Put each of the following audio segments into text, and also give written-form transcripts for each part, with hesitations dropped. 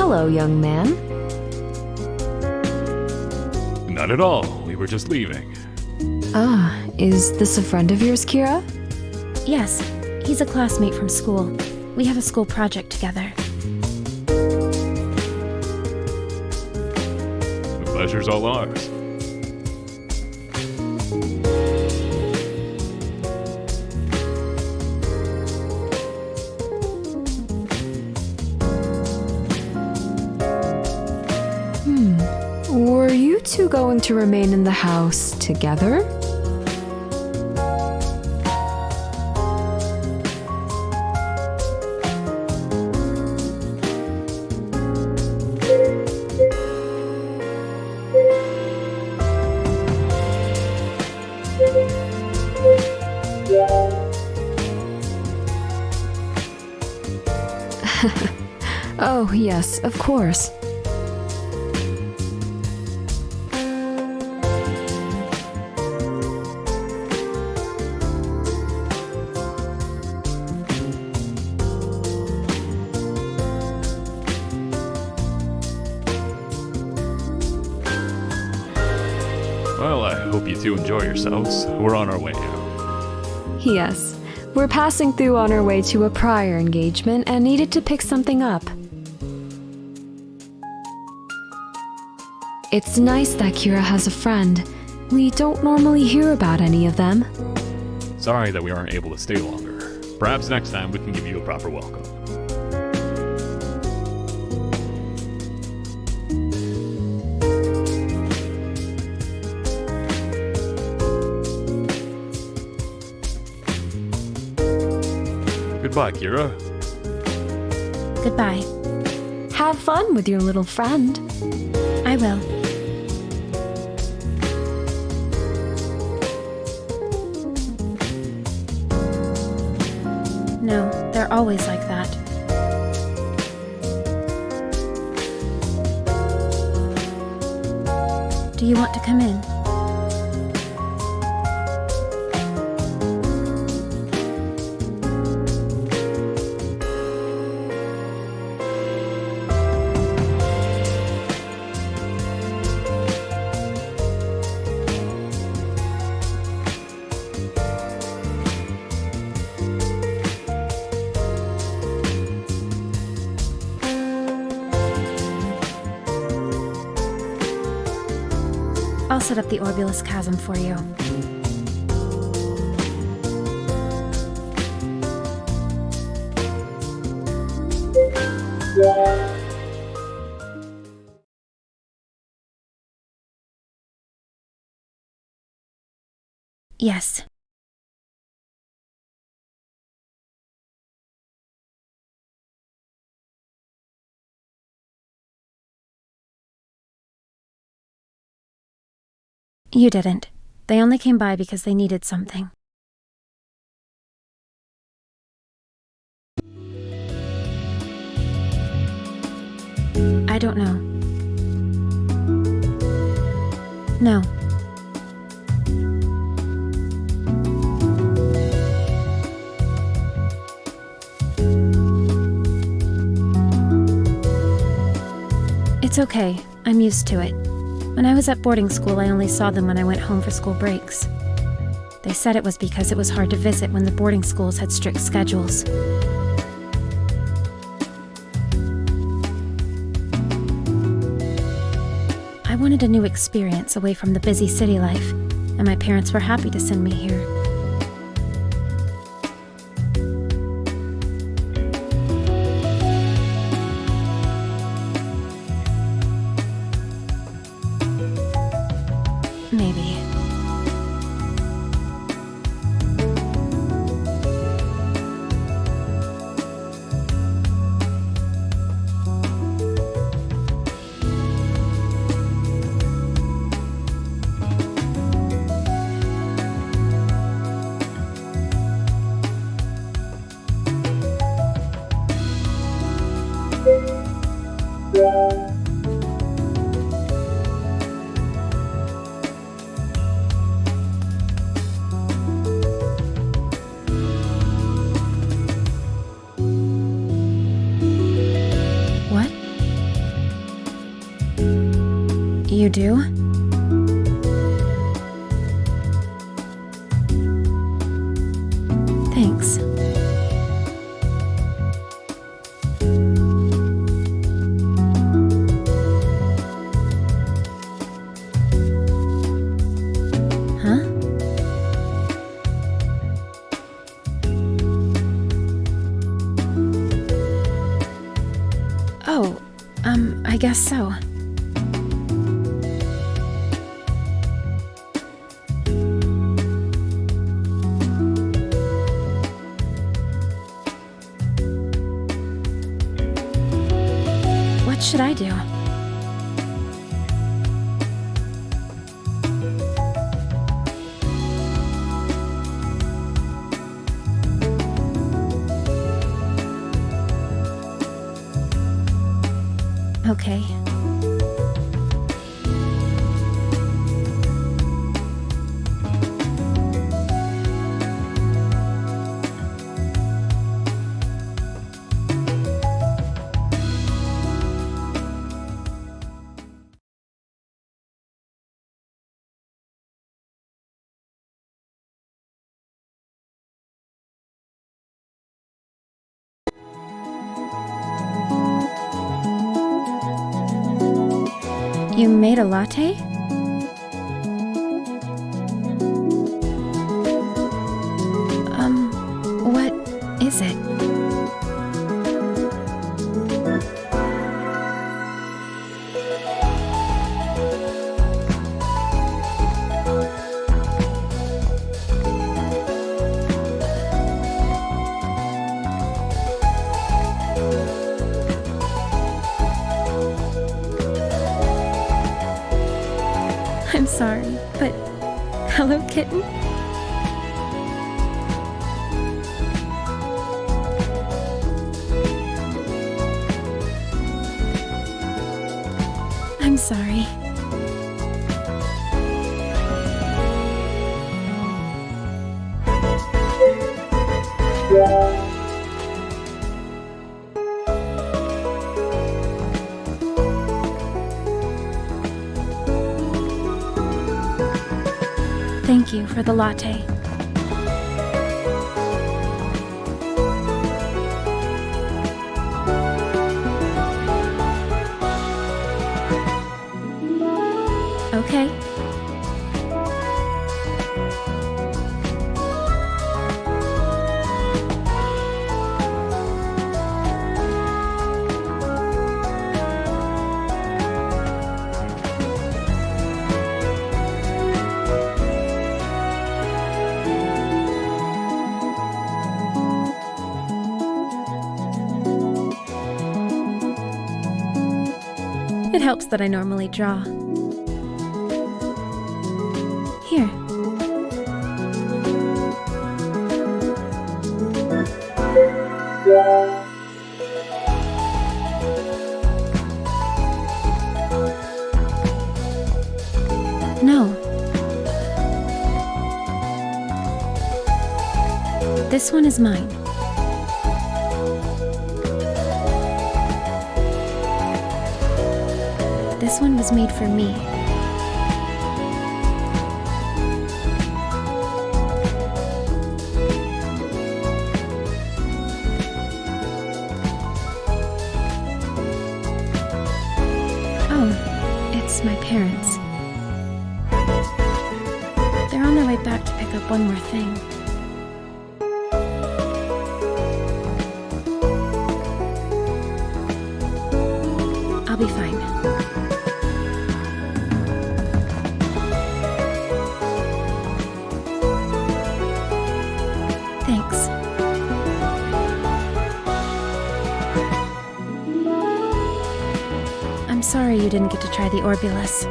Hello, young man. Not at all. We were just leaving. Ah, is this a friend of yours, Kira? Yes, he's a classmate from school. We have a school project together. The pleasure's all ours. Were you two going to remain in the house together? Oh, yes, of course. Well, I hope you two enjoy yourselves. We're on our way out. Yes, we're passing through on our way to a prior engagement and needed to pick something up. It's nice that Kira has a friend. We don't normally hear about any of them. Sorry that we aren't able to stay longer. Perhaps next time we can give you a proper welcome. Goodbye, Kira. Goodbye. Have fun with your little friend. I will. No, they're always like that. Do you want to come in? I'll set up the Orbulus Chasm for you. Yes. You didn't. They only came by because they needed something. I don't know. No. It's okay. I'm used to it. When I was at boarding school, I only saw them when I went home for school breaks. They said it was because it was hard to visit when the boarding schools had strict schedules. I wanted a new experience away from the busy city life, and my parents were happy to send me here. Maybe. You do? Thanks. Huh? Oh, I guess so. What should I do? Okay. You made a latte? What is it? I'm sorry, but Hello Kitten? I'm sorry. Thank you for the latte. Okay. It helps that I normally draw. Here. No. This one is mine. This one was made for me. Oh, it's my parents. They're on their way back to pick up one more thing. I'll be fine. Thanks. I'm sorry you didn't get to try the Orbulus.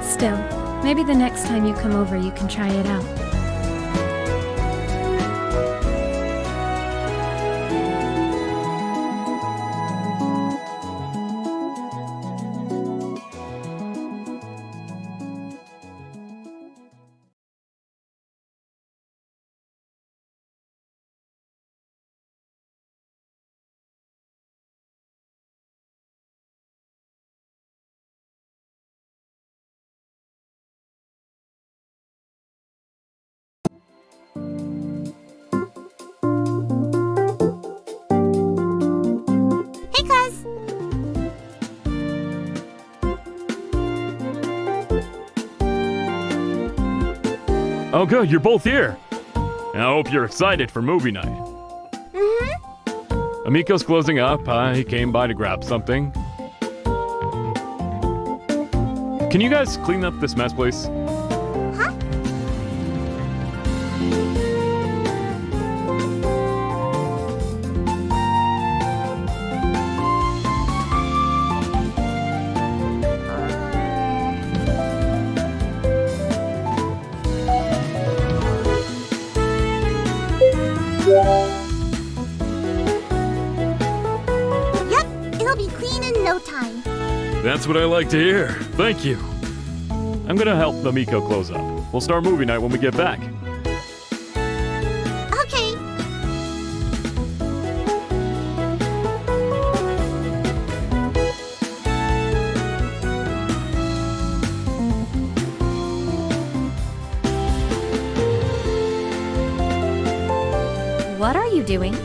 Still, maybe the next time you come over you can try it out. Oh good, you're both here. I hope you're excited for movie night. Mm-hmm. Amiko's closing up. He came by to grab something. Can you guys clean up this mess, please? Huh? Yep, it'll be clean in no time. That's what I like to hear. Thank you. I'm gonna help Amiko close up. We'll start movie night when we get back. Okay. What are you doing?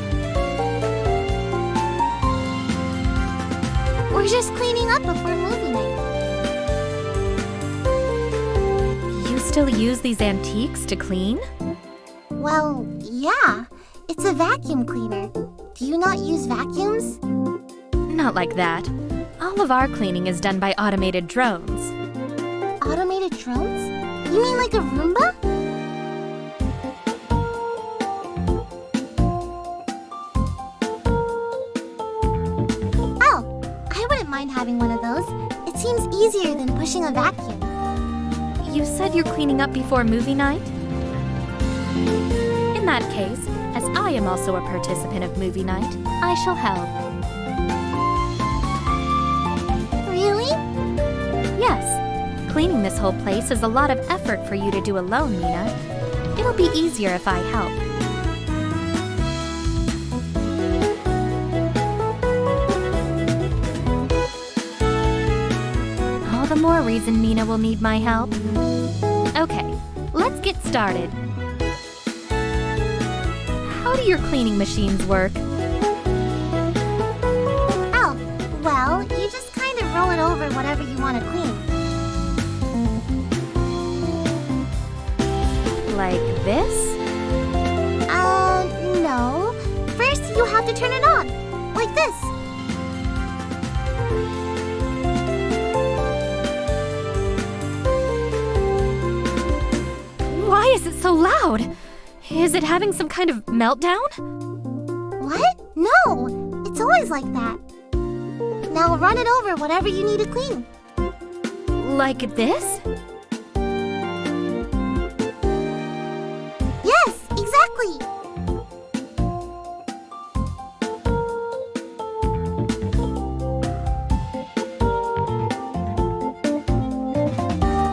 We're just cleaning up before movie night. You still use these antiques to clean? Well, yeah. It's a vacuum cleaner. Do you not use vacuums? Not like that. All of our cleaning is done by automated drones. Automated drones? You mean like a Roomba? Oh, I wouldn't mind having one of those. It seems easier than pushing a vacuum. You said you're cleaning up before movie night? In that case, as I am also a participant of movie night, I shall help. Really? Yes. Cleaning this whole place is a lot of effort for you to do alone, Mina. It'll be easier if I help. All the more reason Mina will need my help. Okay, let's get started. How do your cleaning machines work? Oh, well, you just kind of roll it over whatever you want to clean. Like this? No. First, you have to turn it on. Like this. Why is it so loud? Is it having some kind of meltdown? What? No. It's always like that. Now run it over whatever you need to clean. Like this? Yes, exactly.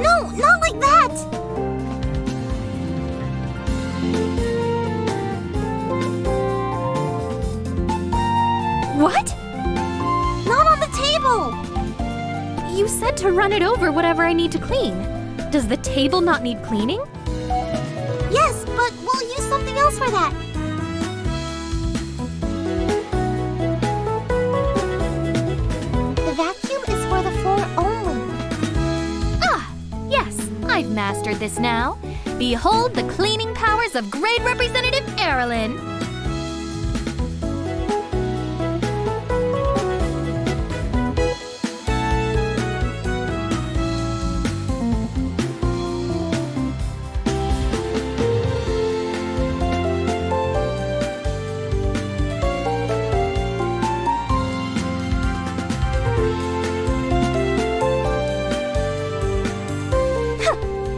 No, not like that. What? Not on the table. You said to run it over whatever I need to clean. Does the table not need cleaning? Yes, but we'll use something else for that. The vacuum is for the floor only. Ah, yes, I've mastered this now. Behold the cleaning powers of Grade Representative Erilyn.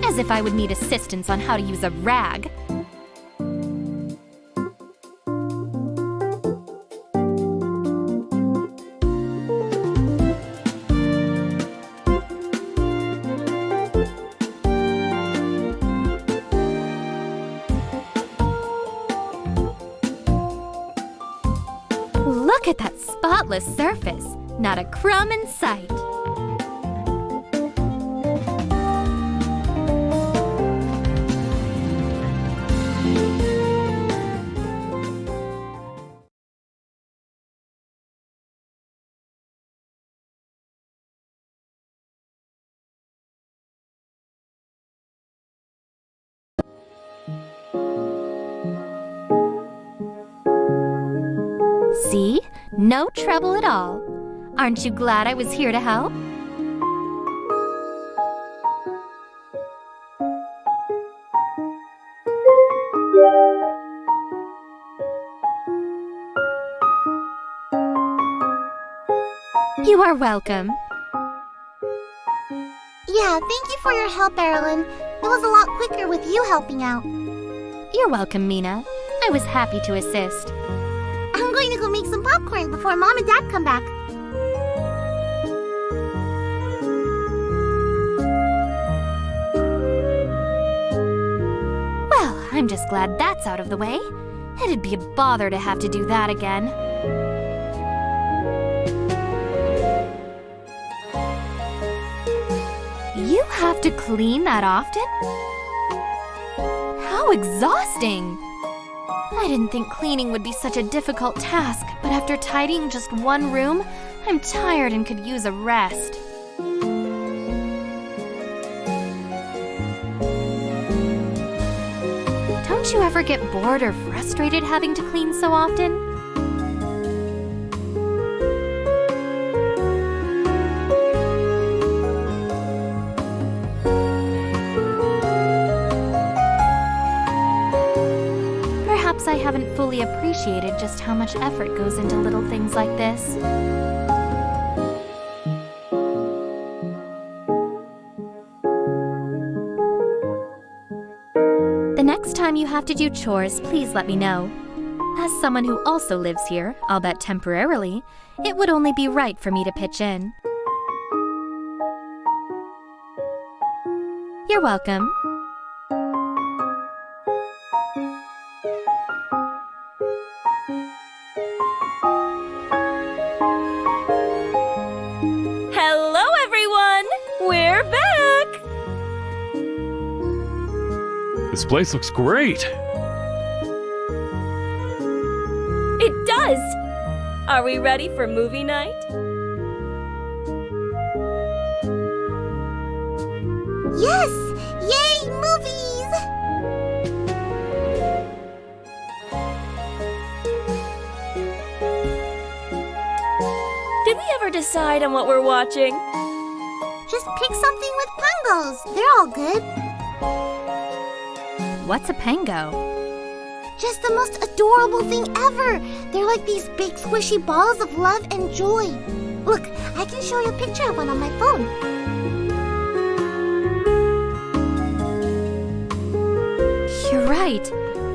As if I would need assistance on how to use a rag. Look at that spotless surface. Not a crumb in sight. No trouble at all. Aren't you glad I was here to help? You are welcome. Yeah, thank you for your help, Erilyn. It was a lot quicker with you helping out. You're welcome, Mina. I was happy to assist. I'm going to go make some popcorn before Mom and Dad come back. Well, I'm just glad that's out of the way. It'd be a bother to have to do that again. You have to clean that often? How exhausting! I didn't think cleaning would be such a difficult task, but after tidying just one room, I'm tired and could use a rest. Don't you ever get bored or frustrated having to clean so often? Perhaps I haven't fully appreciated just how much effort goes into little things like this. The next time you have to do chores, please let me know. As someone who also lives here, I'll bet temporarily, it would only be right for me to pitch in. You're welcome. Hello, everyone! We're back! This place looks great. It does! Are we ready for movie night? Yes! Yay, movies! Did we ever decide on what we're watching? Just pick something with pangos. They're all good. What's a pango? Just the most adorable thing ever. They're like these big squishy balls of love and joy. Look, I can show you a picture of one on my phone. You're right.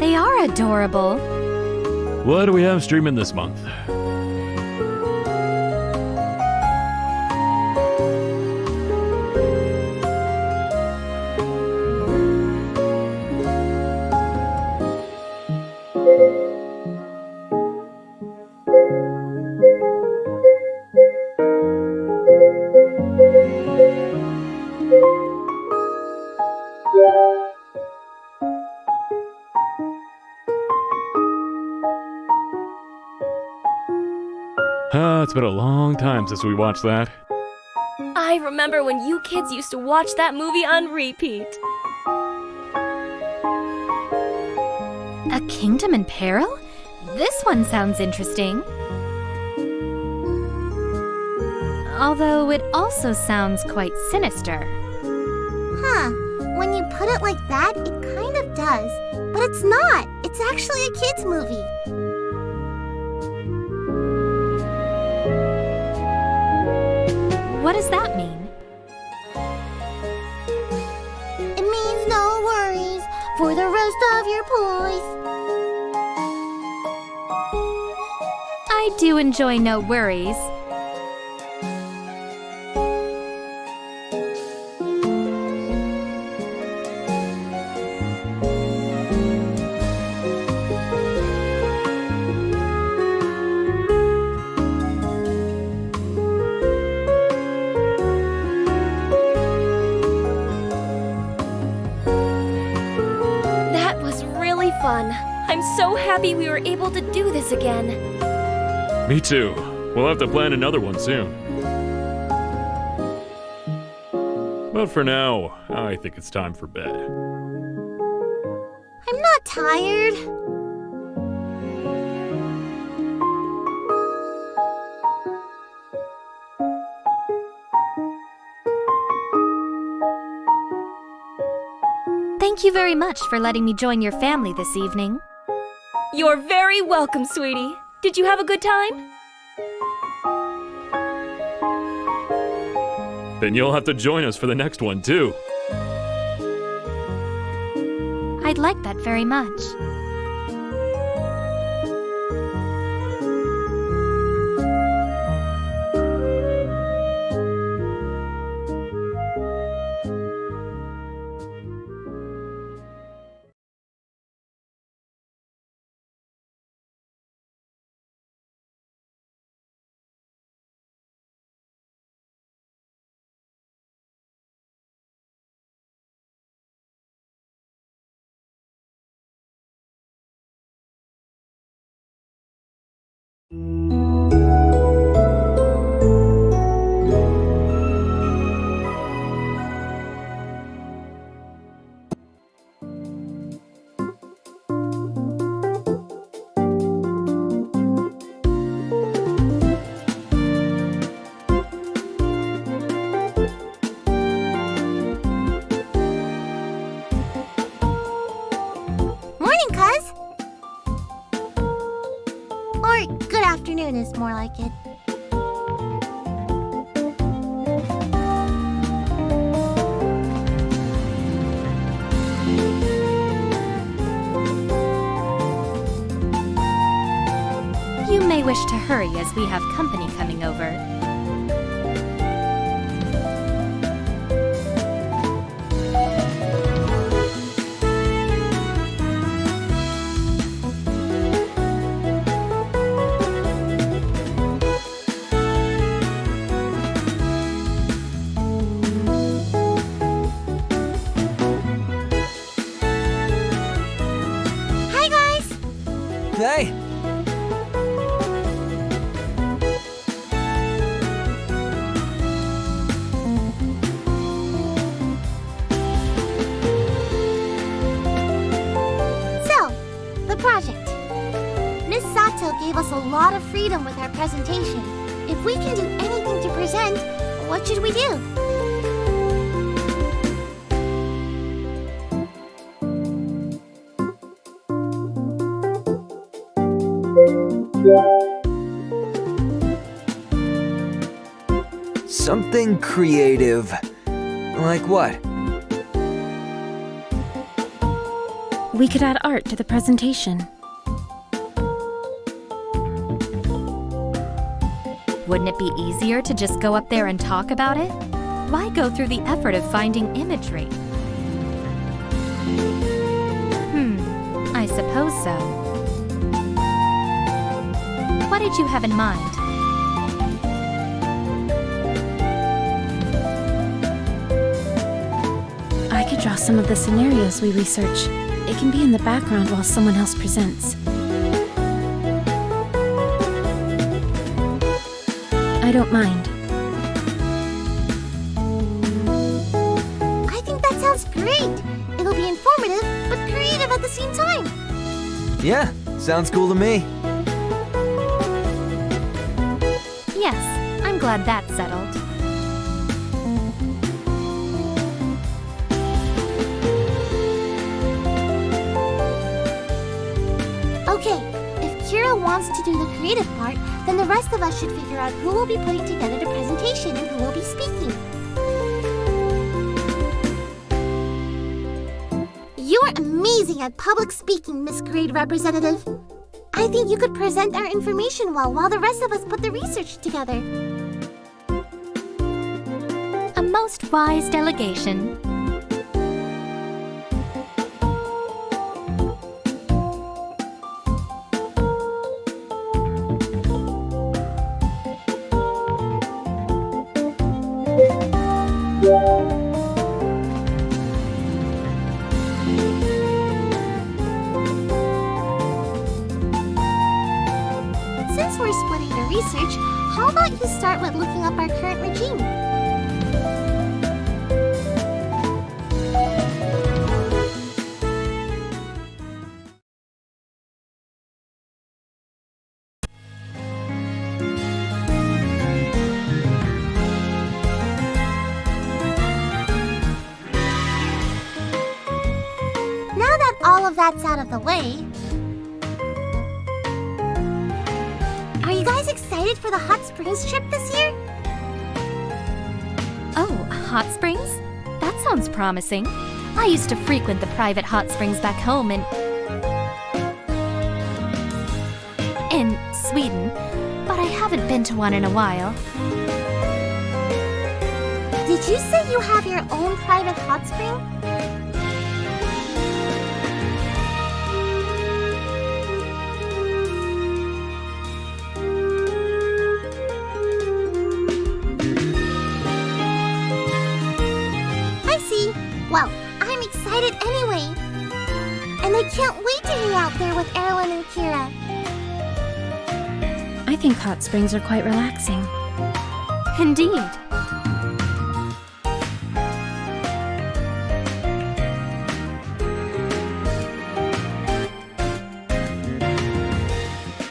They are adorable. What do we have streaming this month? It's been a long time since we watched that. I remember when you kids used to watch that movie on repeat. A kingdom in peril? This one sounds interesting. Although it also sounds quite sinister. Huh. When you put it like that, it kind of does. But it's not. It's actually a kid's movie. What does that mean? It means no worries for the rest of your boys. I do enjoy no worries. That was really fun. I'm so happy we were able to do this again. Me too. We'll have to plan another one soon. But for now, I think it's time for bed. I'm not tired. very much for letting me join your family this evening. You're very welcome, sweetie. Did you have a good time? Then you'll have to join us for the next one, too. I'd like that very much. Morning, cuz! Or good afternoon is more like it. You may wish to hurry as we have company coming over. Hi, guys! Hey! So, the project. Miss Sato gave us a lot of freedom with our presentation. If we can do anything to present, what should we do? Something creative. Like what? We could add art to the presentation. Wouldn't it be easier to just go up there and talk about it? Why go through the effort of finding imagery? I suppose so. What did you have in mind? I could draw some of the scenarios we research. It can be in the background while someone else presents. I don't mind. I think that sounds great! It'll be informative, but creative at the same time! Yeah, sounds cool to me. Yes, I'm glad that's settled. Okay, if Kira wants to do the creative part, then the rest of us should figure out who will be putting together the presentation and who will be speaking. You're amazing at public speaking, Miss Grade Representative. I think you could present our information well while the rest of us put the research together. A most wise delegation. Since we're splitting the research, how about you start with looking up our current regime? all of that's out of the way, are you guys excited for the hot springs trip this year? Oh, hot springs? That sounds promising. I used to frequent the private hot springs back home in Sweden, but I haven't been to one in a while. Did you say you have your own private hot spring? I see. Well, I'm excited anyway. And I can't wait to hang out there with Erlen and Kira. I think hot springs are quite relaxing. Indeed.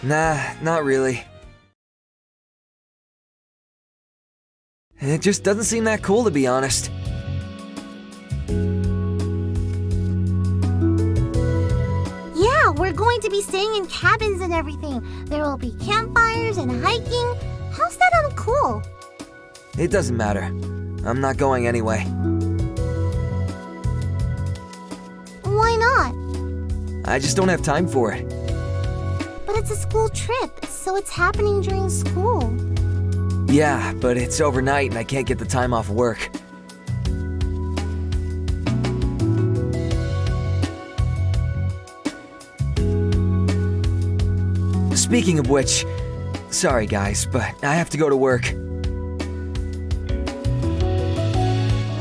Nah, not really. It just doesn't seem that cool, to be honest. Yeah, we're going to be staying in cabins and everything. There will be campfires and hiking. How's that uncool? It doesn't matter. I'm not going anyway. Why not? I just don't have time for it. But it's a school trip, so it's happening during school. Yeah, but it's overnight and I can't get the time off work. Speaking of which, sorry guys, but I have to go to work.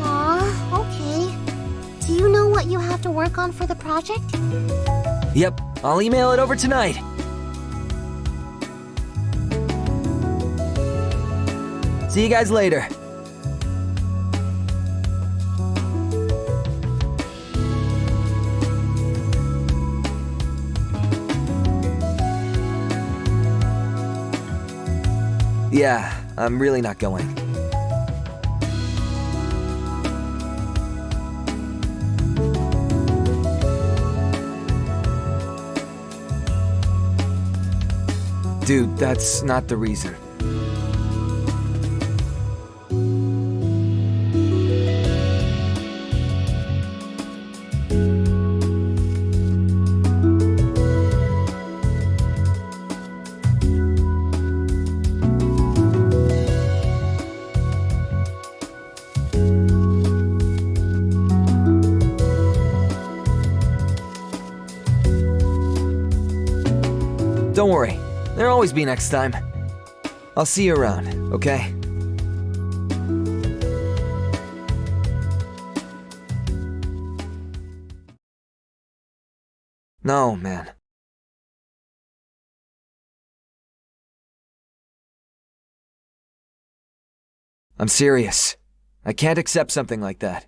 Aw, okay. Do you know what you have to work on for the project? Yep, I'll email it over tonight. See you guys later. Yeah, I'm really not going. Dude, that's not the reason. Don't worry, there'll always be next time. I'll see you around, okay? No, man. I'm serious. I can't accept something like that.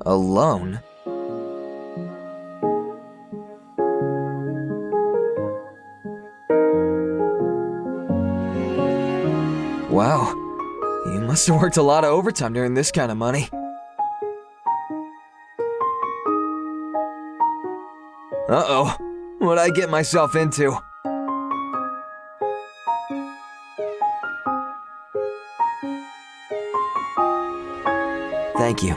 Alone? Wow, you must have worked a lot of overtime to earn this kind of money. Uh-oh, what'd I get myself into? Thank you.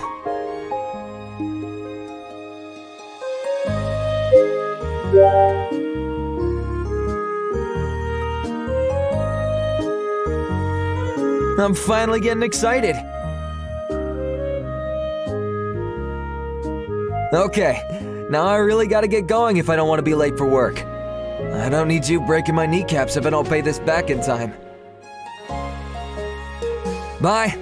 I'm finally getting excited. Okay, now I really gotta get going if I don't want to be late for work. I don't need you breaking my kneecaps if I don't pay this back in time. Bye.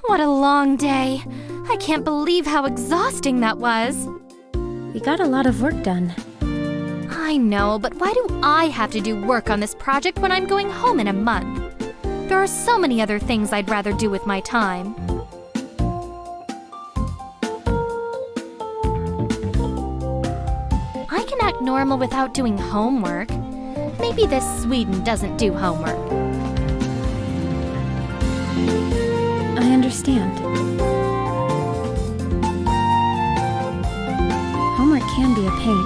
What a long day. I can't believe how exhausting that was. We got a lot of work done. I know, but why do I have to do work on this project when I'm going home in a month? There are so many other things I'd rather do with my time. I can act normal without doing homework. Maybe this Sweden doesn't do homework. I understand. Homework can be a pain.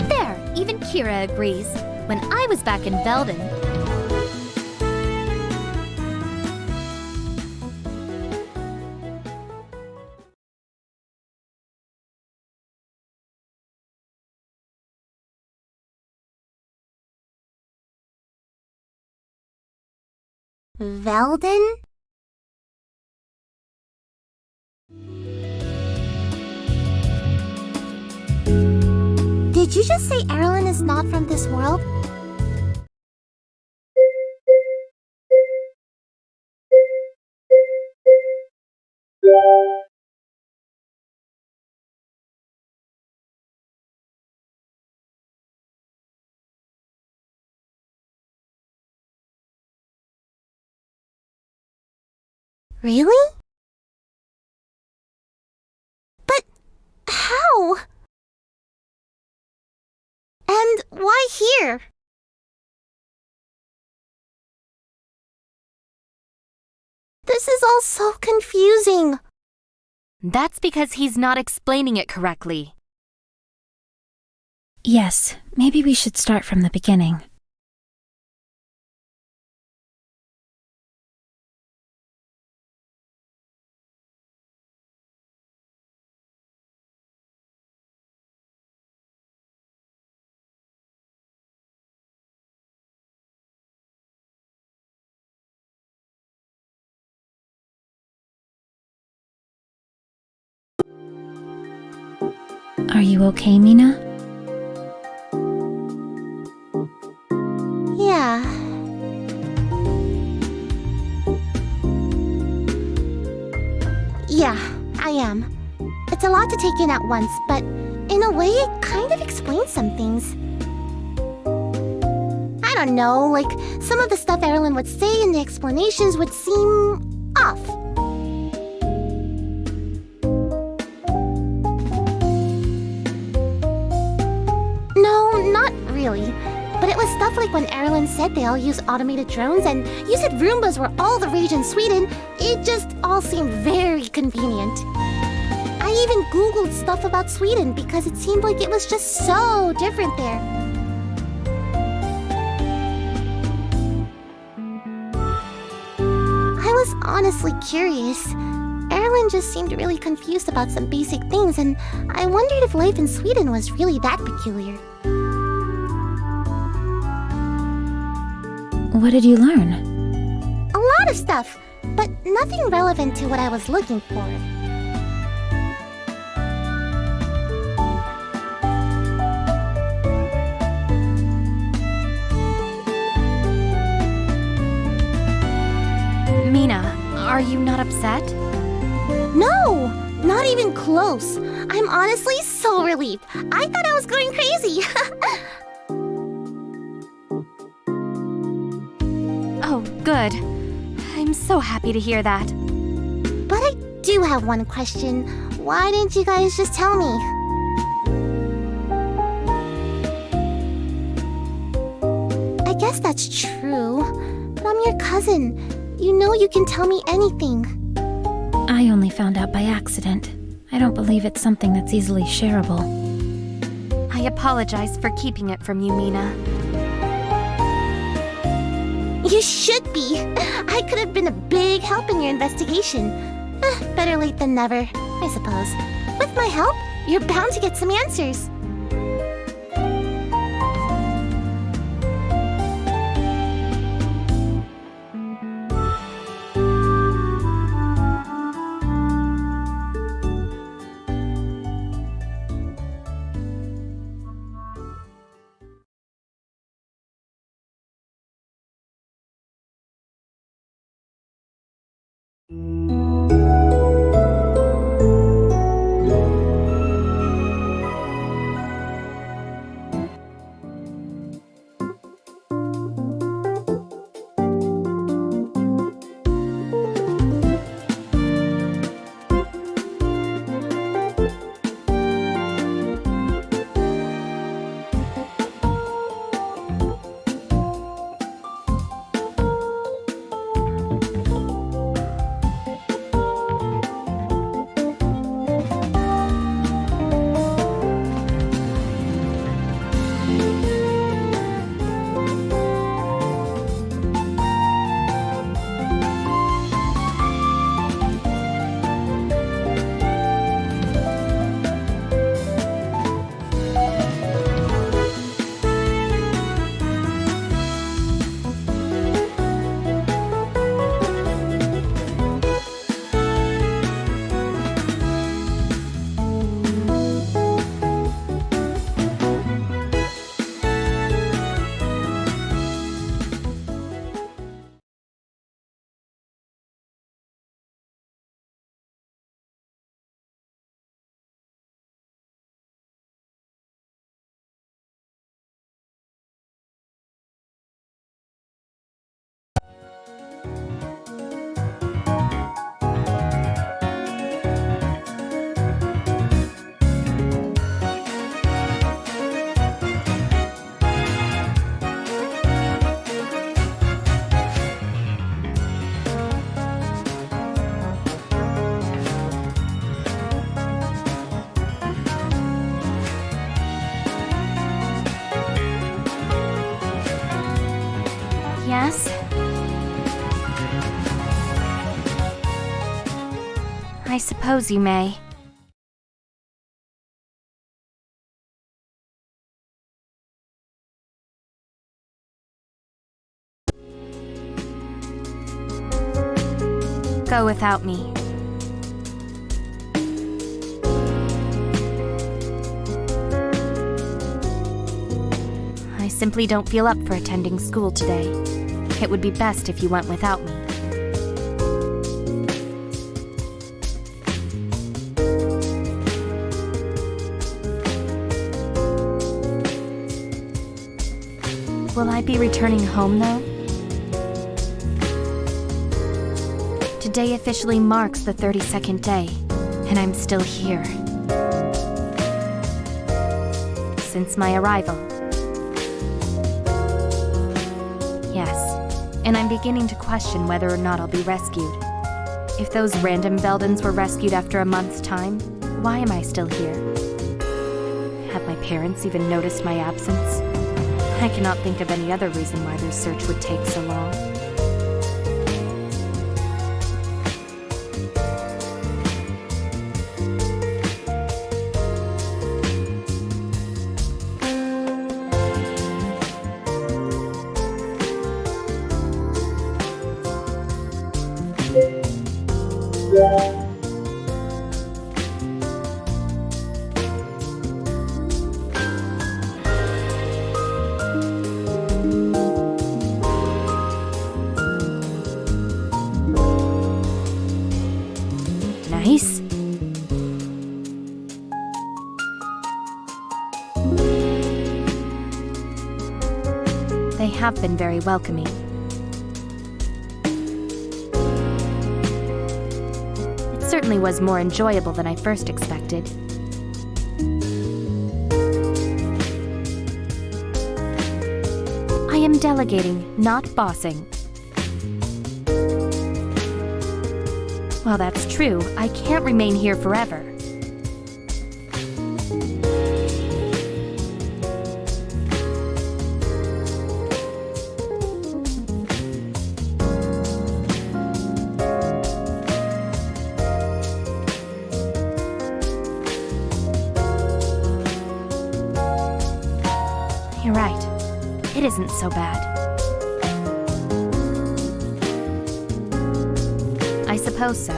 There, even Kira agrees. When I was back in Belden, Velden? Did you just say Erlen is not from this world? Really? But how? And why here? This is all so confusing. that's because he's not explaining it correctly. Yes, maybe we should start from the beginning. Are you okay, Mina? Yeah. Yeah, I am. It's a lot to take in at once, but in a way, it kind of explains some things. I don't know, like, some of the stuff Erlen would say and the explanations would seem off. No, not really. But it was stuff like when Erlen said they all use automated drones and you said Roombas were all the rage in Sweden, it just all seemed very convenient. I even Googled stuff about Sweden because it seemed like it was just so different there. I was honestly curious. Erlen just seemed really confused about some basic things, and I wondered if life in Sweden was really that peculiar. What did you learn? A lot of stuff, but nothing relevant to what I was looking for. Mina, are you not upset? No, not even close. I'm honestly so relieved. I thought I was going crazy. Oh, good. I'm so happy to hear that. But I do have one question. Why didn't you guys just tell me? I guess that's true. But I'm your cousin. You know you can tell me anything. I only found out by accident. I don't believe it's something that's easily shareable. I apologize for keeping it from you, Mina. You should be. I could have been a big help in your investigation. Better late than never, I suppose. With my help, you're bound to get some answers. guess. I suppose you may. Go without me. I simply don't feel up for attending school today. It would be best if you went without me. Will I be returning home, though? Today officially marks the 32nd day, and I'm still here. Since my arrival. Yes, and I'm beginning to question whether or not I'll be rescued. If those random Veldens were rescued after a month's time, why am I still here? Have my parents even noticed my absence? I cannot think of any other reason why their search would take so long. Nice. They have been very welcoming. It certainly was more enjoyable than I first expected. I am delegating, not bossing. While that's true, I can't remain here forever. You're right. It isn't so bad. I suppose so.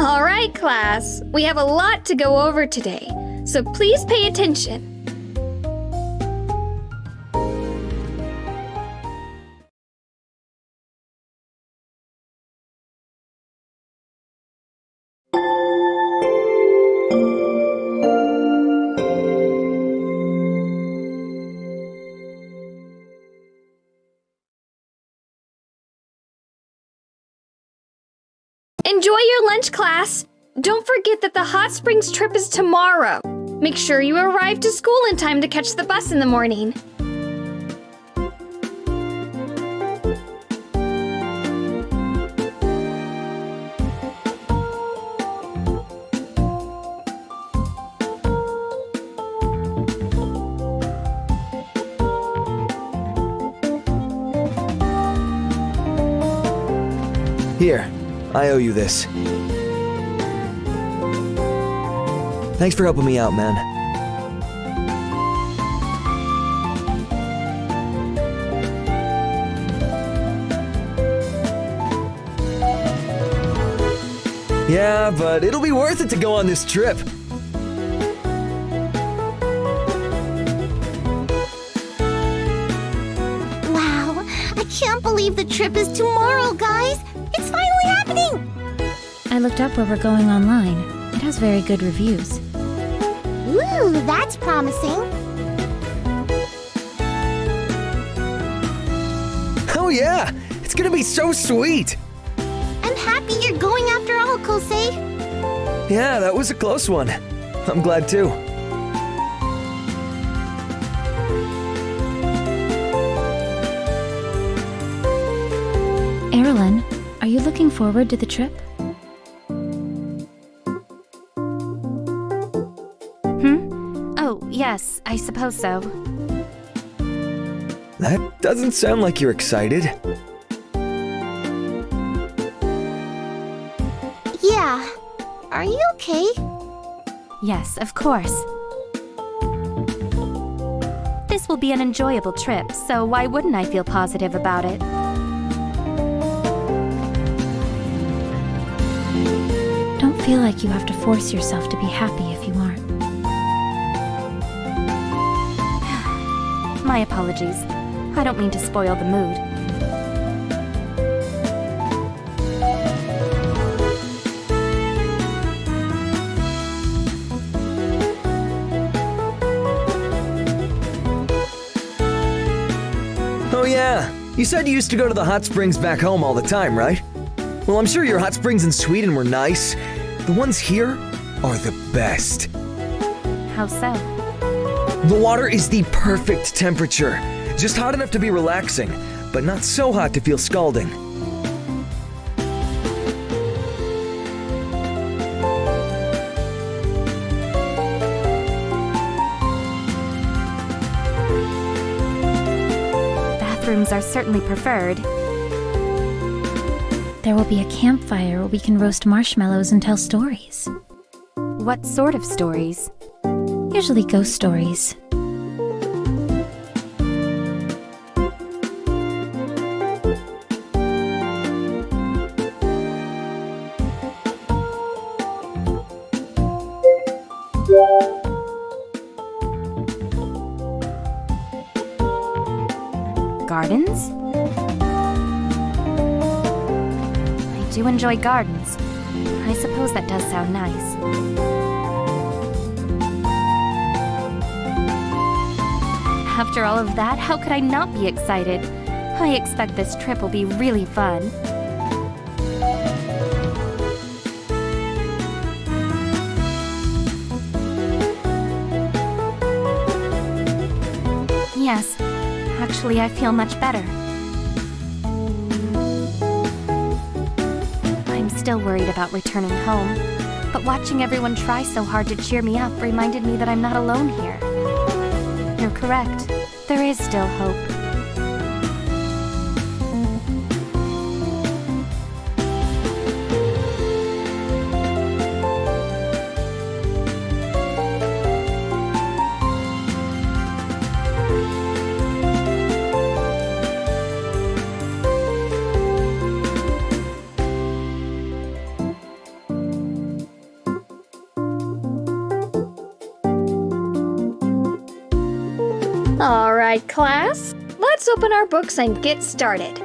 All right, class. We have a lot to go over today, so please pay attention. Enjoy your lunch, class. Don't forget that the hot springs trip is tomorrow. Make sure you arrive to school in time to catch the bus in the morning. Here, I owe you this. Thanks for helping me out, man. Yeah, but it'll be worth it to go on this trip. Wow, I can't believe the trip is tomorrow, guys. It's finally happening. I looked up where we're going online. It has very good reviews. Ooh, that's promising. Oh yeah! It's gonna be so sweet! I'm happy you're going after all, Kosei. Yeah, that was a close one. I'm glad too. Erilyn, are you looking forward to the trip? Oh, yes, I suppose so. That doesn't sound like you're excited. Yeah. Are you okay? Yes, of course. This will be an enjoyable trip, so why wouldn't I feel positive about it? Don't feel like you have to force yourself to be happy if you aren't. My apologies. I don't mean to spoil the mood. Oh yeah, you said you used to go to the hot springs back home all the time, right? Well, I'm sure your hot springs in Sweden were nice. The ones here are the best. How so? The water is the perfect temperature. Just hot enough to be relaxing, but not so hot to feel scalding. Bathrooms are certainly preferred. There will be a campfire where we can roast marshmallows and tell stories. What sort of stories? Usually ghost stories. Gardens? I do enjoy gardens. I suppose that does sound nice. After all of that, how could I not be excited? I expect this trip will be really fun. Yes, actually I feel much better. I'm still worried about returning home, but watching everyone try so hard to cheer me up reminded me that I'm not alone here. You're correct. There is still hope. All right, class. Let's open our books and get started.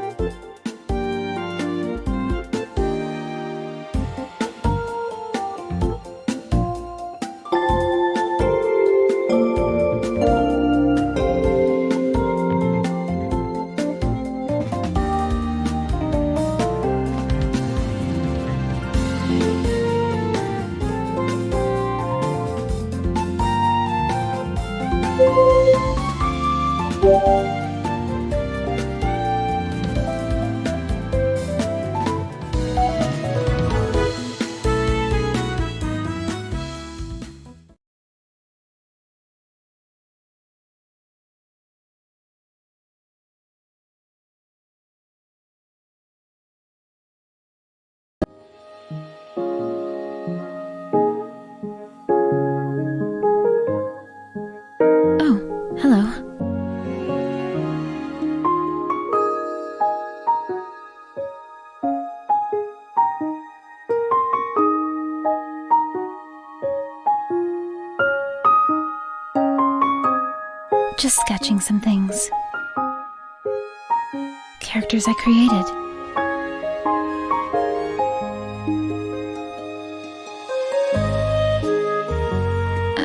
Oh, hello. Just sketching some things. Characters I created.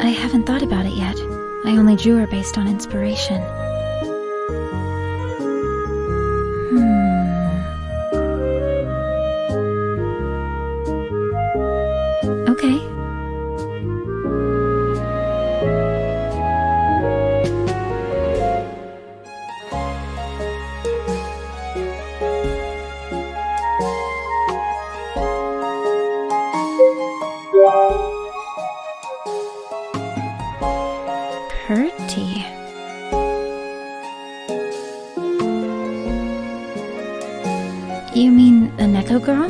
I haven't thought about it yet. I only drew her based on inspiration. Okay. Pretty. You mean a Neko girl?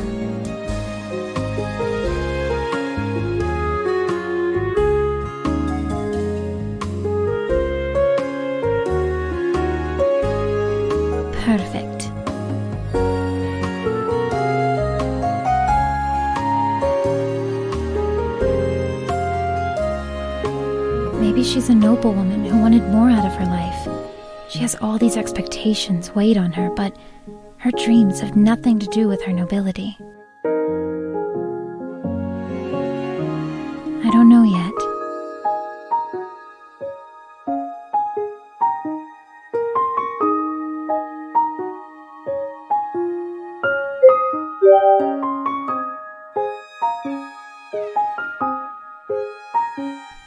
Perfect. Maybe she's a noblewoman who wanted more out of her life. She has all these expectations weighed on her, but her dreams have nothing to do with her nobility. I don't know yet.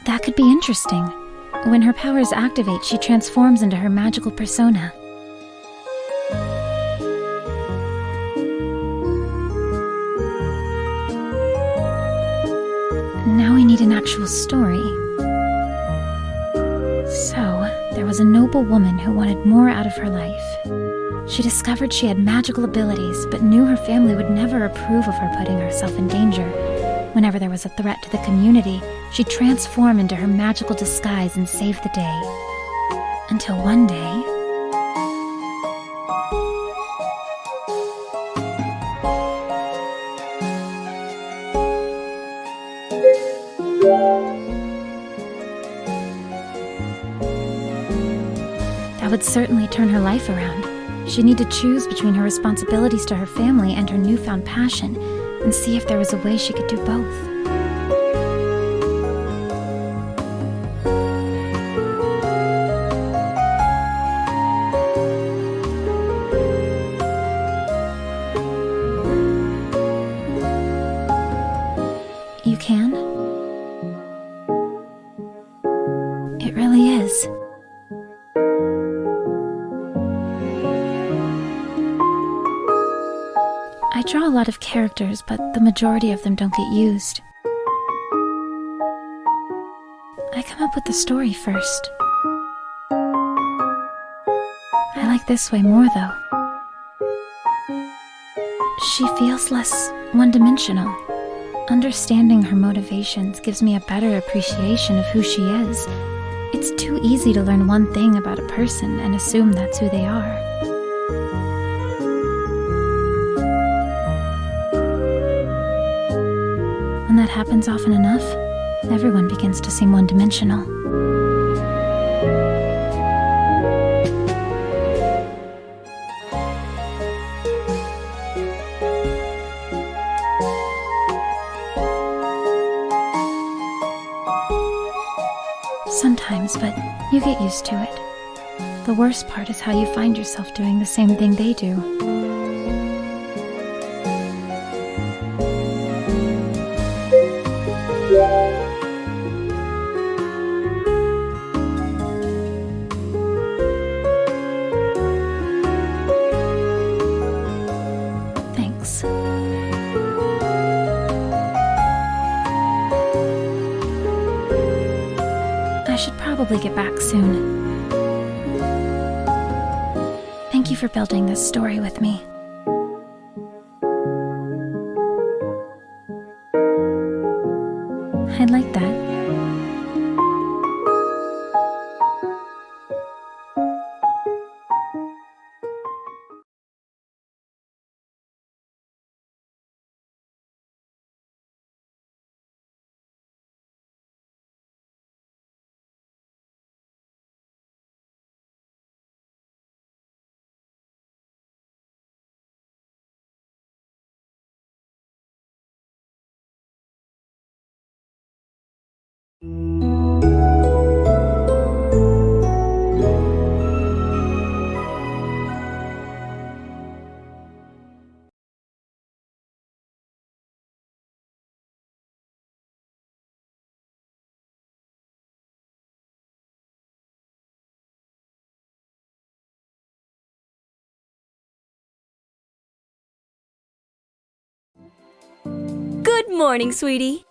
That could be interesting. When her powers activate, she transforms into her magical persona. Now we need an actual story. So, there was a noble woman who wanted more out of her life. She discovered she had magical abilities, but knew her family would never approve of her putting herself in danger. Whenever there was a threat to the community, she'd transform into her magical disguise and save the day. Until one day... that would certainly turn her life around. She'd need to choose between her responsibilities to her family and her newfound passion, and see if there was a way she could do both. You can? It really is. I draw a lot of characters, but the majority of them don't get used. I come up with the story first. I like this way more, though. She feels less one-dimensional. Understanding her motivations gives me a better appreciation of who she is. It's too easy to learn one thing about a person and assume that's who they are. When that happens often enough, everyone begins to seem one-dimensional. Sometimes, but you get used to it. The worst part is how you find yourself doing the same thing they do. Thanks. I should probably get back soon. Thank you for building this story with me. I'd like that. Morning, sweetie.